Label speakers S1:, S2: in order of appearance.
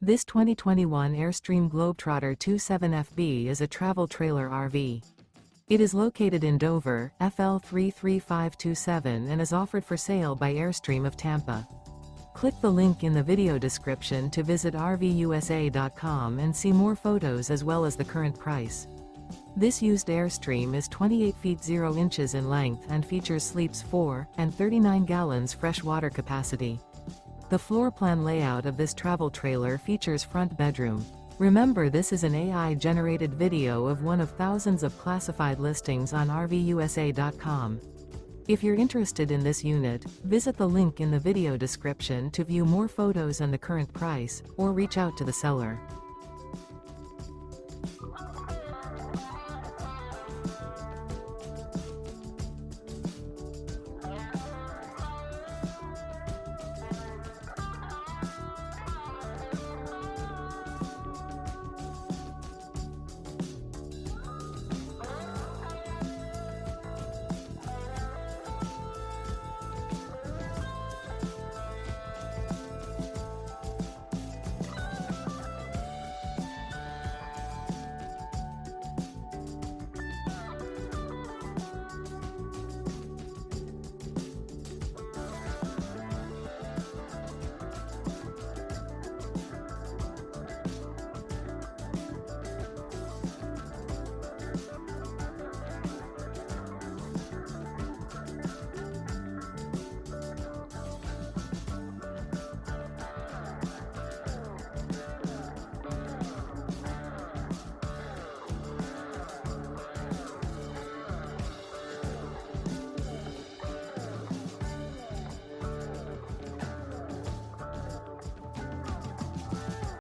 S1: This 2021 Airstream Globetrotter 27FB is a travel trailer RV. It is located in Dover, FL 33527 and is offered for sale by Airstream of Tampa. Click the link in the video description to visit RVUSA.com and see more photos as well as the current price. This used Airstream is 28 feet 0 inches in length and features sleeps 4 and 39 gallons fresh water capacity. The floor plan layout of this travel trailer features front bedroom. Remember, this is an AI-generated video of one of thousands of classified listings on RVUSA.com. If you're interested in this unit, visit the link in the video description to view more photos and the current price, or reach out to the seller.